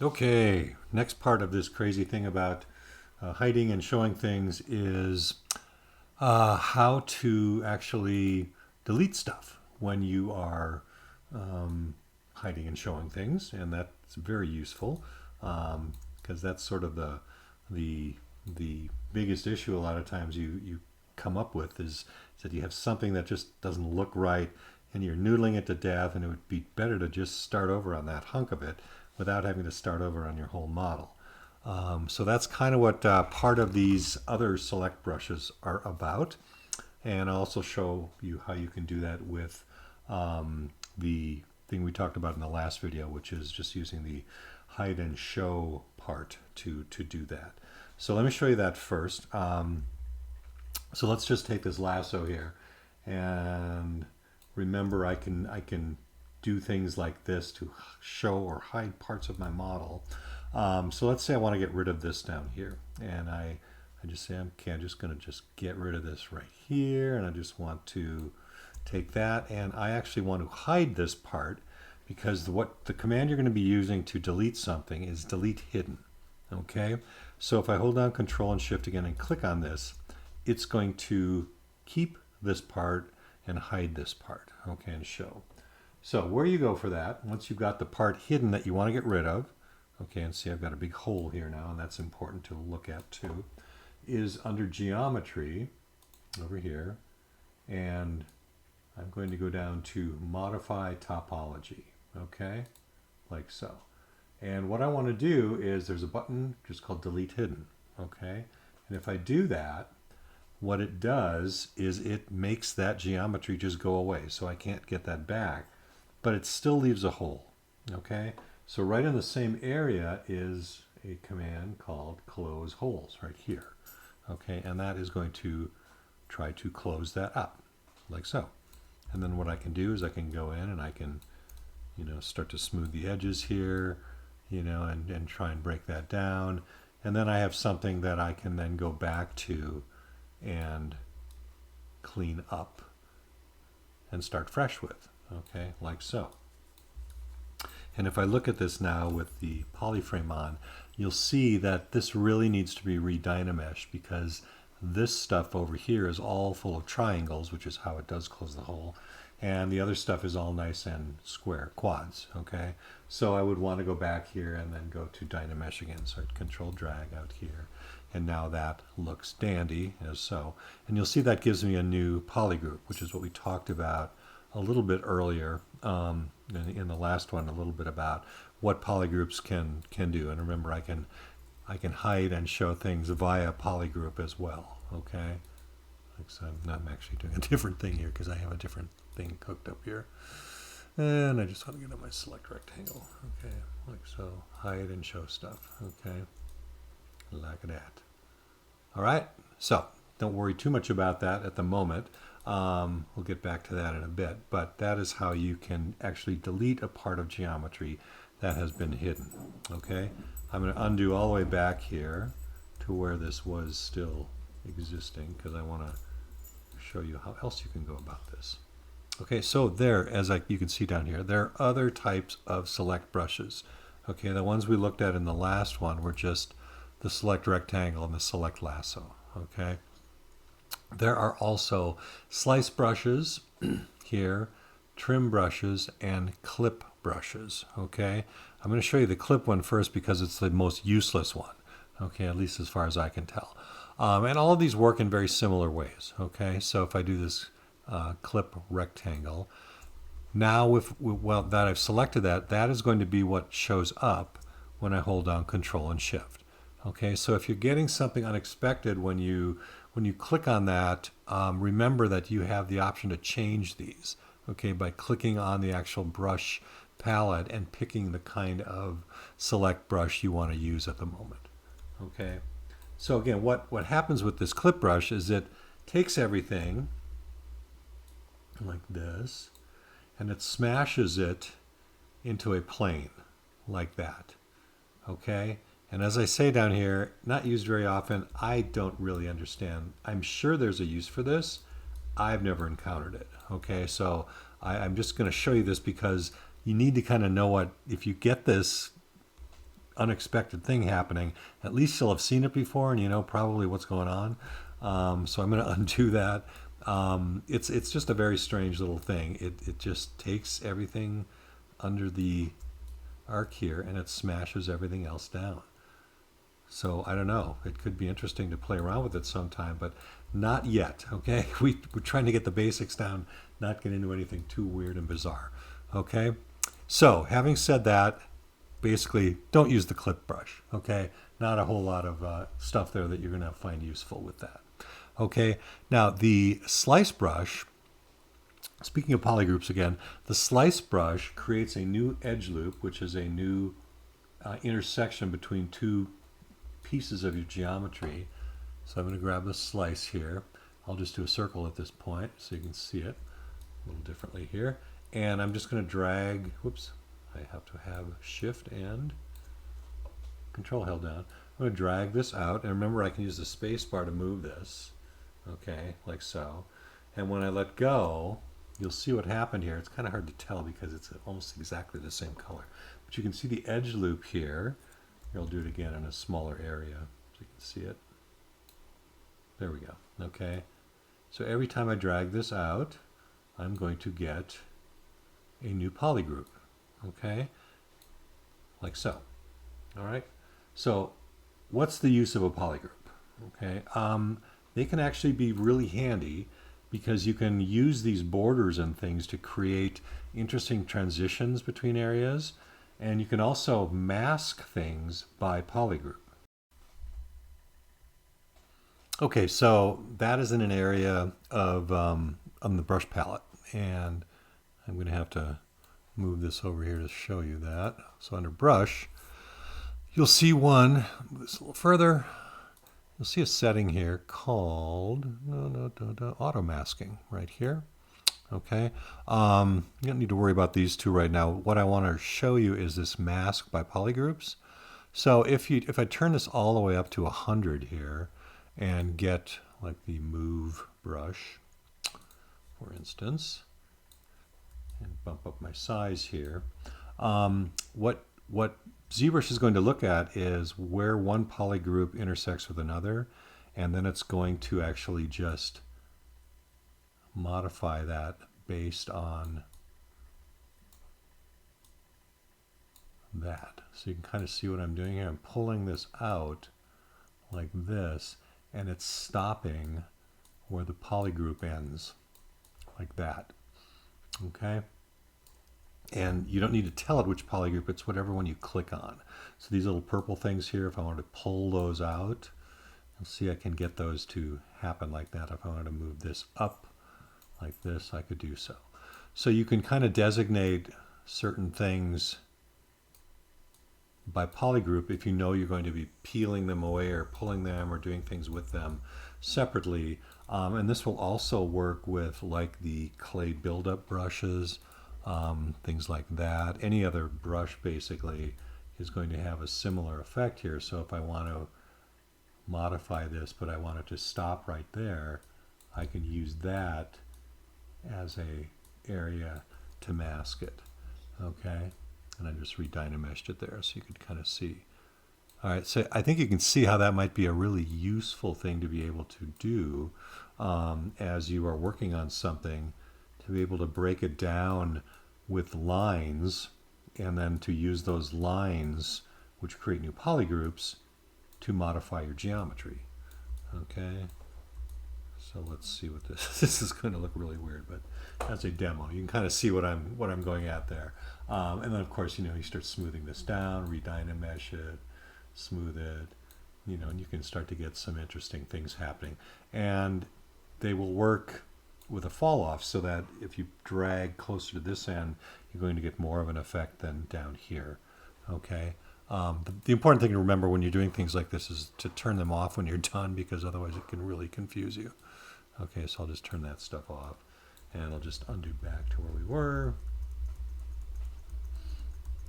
Okay, next part of this crazy thing about hiding and showing things is how to actually delete stuff when you are hiding and showing things, and that's very useful because that's sort of the the biggest issue a lot of times you come up with is that you have something that just doesn't look right and you're noodling it to death, and it would be better to just start over on that hunk of it without having to start over on your whole model. So that's kind of what part of these other select brushes are about. And I'll also show you how you can do that with the thing we talked about in the last video, which is just using the hide and show part to do that. So let me show you that first. So let's just take this lasso here, and remember I can do things like this to show or hide parts of my model. So let's say I want to get rid of this down here, and I just say, okay, I'm just going to just get rid of this right here, and I just want to take that, and I actually want to hide this part because what the command you're going to be using to delete something is delete hidden. Okay, so if I hold down Control and Shift again and click on this, it's going to keep this part and hide this part. Okay, and show. So where you go for that, once you've got the part hidden that you want to get rid of, okay, and see I've got a big hole here now, and that's important to look at too, is under Geometry over here, and I'm going to go down to Modify Topology, okay, like so. And what I want to do is there's a button just called Delete Hidden, okay, and if I do that, what it does is it makes that geometry just go away, so I can't get that back, but it still leaves a hole, okay? So right in the same area is a command called Close Holes right here, okay? And that is going to try to close that up, like so. And then what I can do is I can go in and I can, start to smooth the edges here, and try and break that down. And then I have something that I can then go back to and clean up and start fresh with, okay, like so. And if I look at this now with the polyframe on, you'll see that this really needs to be redynameshed because this stuff over here is all full of triangles, which is how it does close the hole. And the other stuff is all nice and square quads, okay? So I would want to go back here and then go to Dynamesh again. So I'd Control drag out here. And now that looks dandy as so. And you'll see that gives me a new polygroup, which is what we talked about a little bit earlier in the last one, a little bit about what polygroups can do. And remember, I can hide and show things via polygroup as well. Okay, so I'm actually doing a different thing here because I have a different thing cooked up here. And I just want to get on my select rectangle. Okay, like so, hide and show stuff. Okay, like that. All right, so don't worry too much about that at the moment. We'll get back to that in a bit, but that is how you can actually delete a part of geometry that has been hidden. Okay, I'm going to undo all the way back here to where this was still existing because I want to show you how else you can go about this. Okay, so there, you can see down here, there are other types of select brushes. Okay, the ones we looked at in the last one were just the select rectangle and the select lasso. Okay, there are also slice brushes here, trim brushes, and clip brushes. Okay, I'm going to show you the clip one first because it's the most useless one. Okay, at least as far as I can tell. And all of these work in very similar ways. Okay, so if I do this clip rectangle, now that I've selected that, that is going to be what shows up when I hold down Control and Shift. Okay, so if you're getting something unexpected when you click on that, remember that you have the option to change these. Okay, by clicking on the actual brush palette and picking the kind of select brush you want to use at the moment. Okay, so again, what happens with this clip brush is it takes everything like this and it smashes it into a plane like that. Okay, and as I say down here, not used very often. I don't really understand. I'm sure there's a use for this. I've never encountered it. Okay, so I'm just going to show you this because you need to kind of know what, if you get this unexpected thing happening, at least you'll have seen it before and you know probably what's going on. So I'm going to undo that. It's just a very strange little thing. It just takes everything under the arc here and it smashes everything else down. So I don't know. It could be interesting to play around with it sometime, but not yet. Okay, we're trying to get the basics down, not get into anything too weird and bizarre. Okay, so having said that, basically don't use the clip brush. Okay, not a whole lot of stuff there that you're going to find useful with that. Okay, now the slice brush. Speaking of polygroups again, the slice brush creates a new edge loop, which is a new intersection between two pieces of your geometry. So I'm going to grab the slice here. I'll just do a circle at this point so you can see it a little differently here. And I'm just going to drag, whoops, I have to have shift and control held down. I'm going to drag this out. And remember, I can use the space bar to move this. Okay, like so. And when I let go, you'll see what happened here. It's kind of hard to tell because it's almost exactly the same color. But you can see the edge loop here. I'll do it again in a smaller area so you can see it. There we go. Okay. So every time I drag this out, I'm going to get a new polygroup. Okay. Like so. All right. So what's the use of a polygroup? Okay. They can actually be really handy because you can use these borders and things to create interesting transitions between areas. And you can also mask things by polygroup. Okay, so that is in an area of on the brush palette, and I'm going to have to move this over here to show you that. So under brush, you'll see one, move this a little further, you'll see a setting here called auto masking right here. Okay, you don't need to worry about these two right now. What I want to show you is this mask by polygroups. So if I turn this all the way up to 100 here and get like the move brush, for instance, and bump up my size here, what ZBrush is going to look at is where one polygroup intersects with another, and then it's going to actually just modify that based on that. So you can kind of see what I'm doing here. I'm pulling this out like this, and it's stopping where the polygroup ends, like that. Okay? And you don't need to tell it which polygroup, it's whatever one you click on. So these little purple things here, if I wanted to pull those out, you'll see I can get those to happen like that. If I wanted to move this up like this, I could do so. So you can kind of designate certain things by polygroup if you know you're going to be peeling them away or pulling them or doing things with them separately. And this will also work with like the clay buildup brushes, things like that. Any other brush basically is going to have a similar effect here. So if I want to modify this, but I want it to stop right there, I can use that as a area to mask it. Okay, and I just redynameshed it there so you could kind of see. All right, so I think you can see how that might be a really useful thing to be able to do as you are working on something, to be able to break it down with lines and then to use those lines, which create new polygroups, to modify your geometry. Okay. So let's see what this is going to look really weird, but as a demo, you can kind of see what I'm going at there. And then of course, you start smoothing this down, redynamesh it, smooth it, and you can start to get some interesting things happening. And they will work with a fall off so that if you drag closer to this end, you're going to get more of an effect than down here. Okay. The important thing to remember when you're doing things like this is to turn them off when you're done, because otherwise it can really confuse you. Okay, so I'll just turn that stuff off and I'll just undo back to where we were,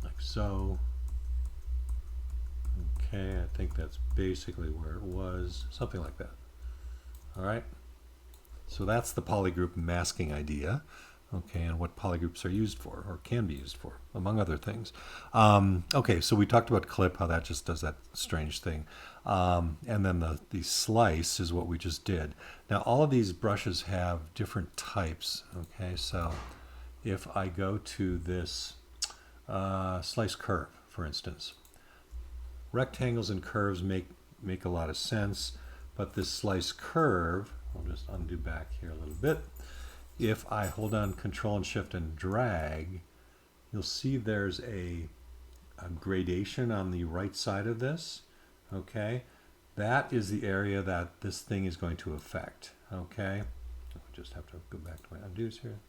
like so. Okay, I think that's basically where it was, something like that. All right, so that's the polygroup masking idea. okay, and what polygroups are used for or can be used for, among other things. Okay, so we talked about clip, how that just does that strange thing. And then the slice is what we just did. Now, all of these brushes have different types, okay? So if I go to this slice curve, for instance, rectangles and curves make a lot of sense, but this slice curve, I'll just undo back here a little bit. If I hold on Control and Shift and drag, you'll see there's a gradation on the right side of this, okay? That is the area that this thing is going to affect, okay? I just have to go back to my undos here,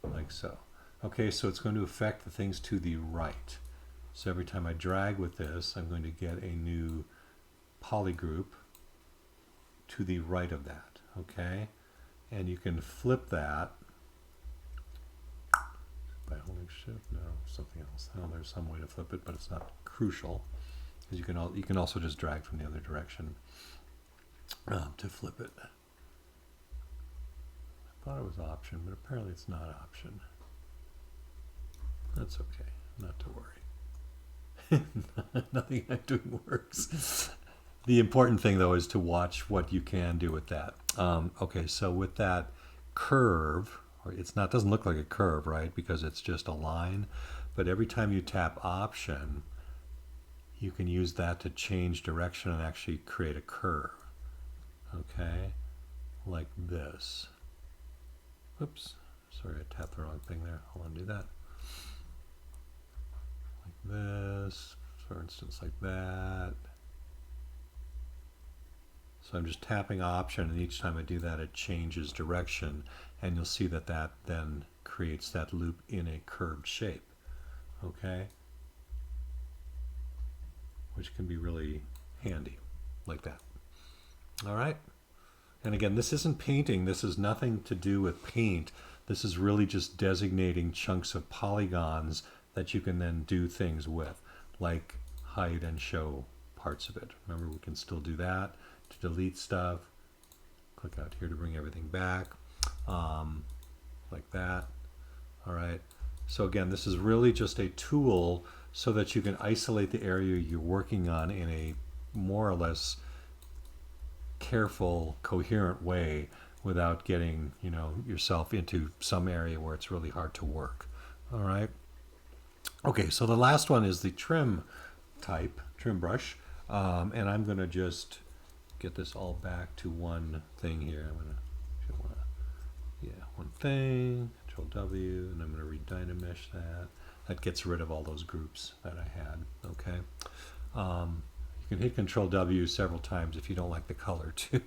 like so. Okay, so it's going to affect the things to the right. So every time I drag with this, I'm going to get a new polygroup to the right of that, okay? And you can flip that by holding Shift. No, something else. Oh, there's some way to flip it, but it's not crucial. Because you can also just drag from the other direction to flip it. I thought it was Option, but apparently it's not Option. That's okay, not to worry. Nothing I'm doing works. The important thing, though, is to watch what you can do with that. Okay, so with that curve, doesn't look like a curve, right? Because it's just a line. But every time you tap Option, you can use that to change direction and actually create a curve. Okay, like this. Oops, sorry, I tapped the wrong thing there. I'll undo that. Like this, for instance, like that. So I'm just tapping Option, and each time I do that, it changes direction, and you'll see that that then creates that loop in a curved shape, okay? Which can be really handy, like that. All right? And again, this isn't painting. This is nothing to do with paint. This is really just designating chunks of polygons that you can then do things with, like hide and show parts of it. Remember, we can still do that. To delete stuff, click out here to bring everything back, like that. All right, so again, this is really just a tool so that you can isolate the area you're working on in a more or less careful, coherent way without getting, you know, yourself into some area where it's really hard to work. All right, okay, so the last one is the trim type, trim brush, and I'm going to just get this all back to one thing here. I'm gonna, one thing, Control W, and I'm gonna redynamesh that. That gets rid of all those groups that I had, okay? You can hit Control W several times if you don't like the color too,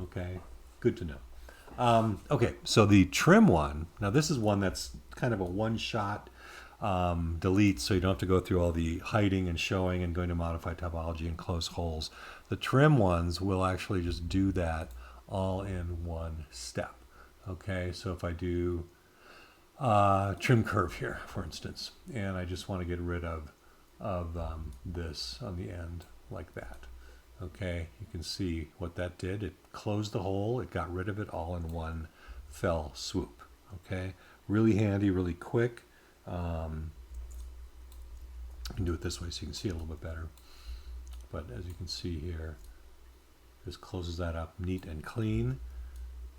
okay? Good to know. Okay, so the trim one, now this is one that's kind of a one-shot delete, so you don't have to go through all the hiding and showing and going to modify topology and close holes. The trim ones will actually just do that all in one step. Okay, so if I do trim curve here, for instance, and I just want to get rid of this on the end like that. Okay, you can see what that did. It closed the hole, it got rid of it all in one fell swoop. Okay, really handy, really quick. You can do it this way so you can see a little bit better. But as you can see here, this closes that up neat and clean.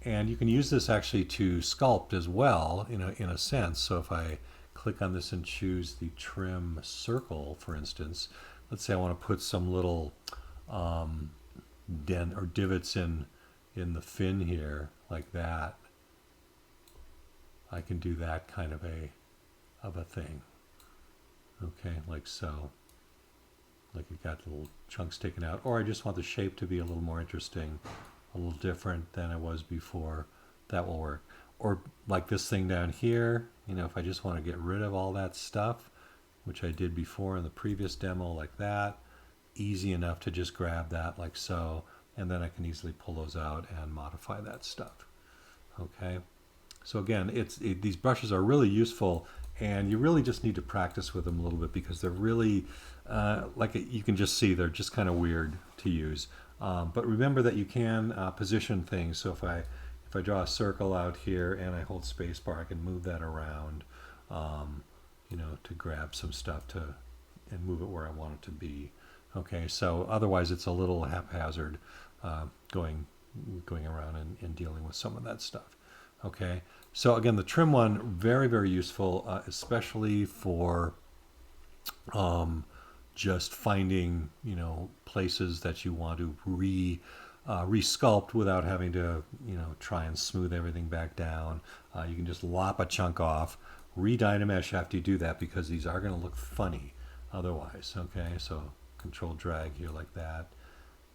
And you can use this actually to sculpt as well, in a sense. So if I click on this and choose the trim circle, for instance, let's say I want to put some little dent or divots in the fin here, like that. I can do that kind of a thing. Okay, like so. Like you got little chunks taken out, or I just want the shape to be a little more interesting, a little different than it was before. That will work. Or like this thing down here, you know, if I just want to get rid of all that stuff, which I did before in the previous demo, like that, easy enough to just grab that like so, and then I can easily pull those out and modify that stuff. Okay, so again, these brushes are really useful, and you really just need to practice with them a little bit because they're really, you can just see, they're just kind of weird to use. But remember that you can position things. So if if I draw a circle out here and I hold spacebar, I can move that around, you know, to grab some stuff and move it where I want it to be. Okay, so otherwise it's a little haphazard going around and dealing with some of that stuff. Okay, so again, the trim one, very, very useful, especially for just finding, you know, places that you want to resculpt without having to, you know, try and smooth everything back down. You can just lop a chunk off, re-dynamesh after you do that, because these are going to look funny otherwise. Okay, so control drag here like that,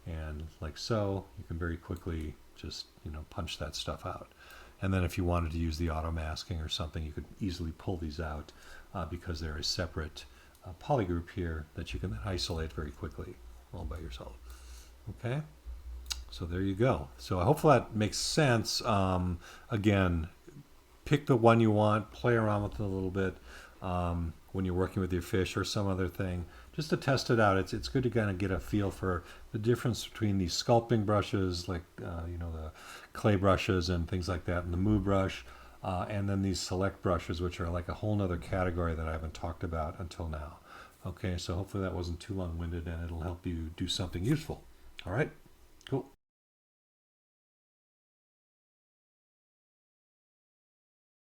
and like so. You can very quickly just, you know, punch that stuff out. And then if you wanted to use the auto masking or something, you could easily pull these out because they're a separate polygroup here that you can then isolate very quickly all by yourself. Okay, so there you go. So hopefully that makes sense. Again, pick the one you want, play around with it a little bit when you're working with your fish or some other thing, just to test it out. It's good to kind of get a feel for the difference between these sculpting brushes, like you know, the clay brushes and things like that, and the Moo brush, and then these select brushes, which are like a whole nother category that I haven't talked about until now. Okay, so hopefully that wasn't too long-winded and it'll help you do something useful. All right, cool.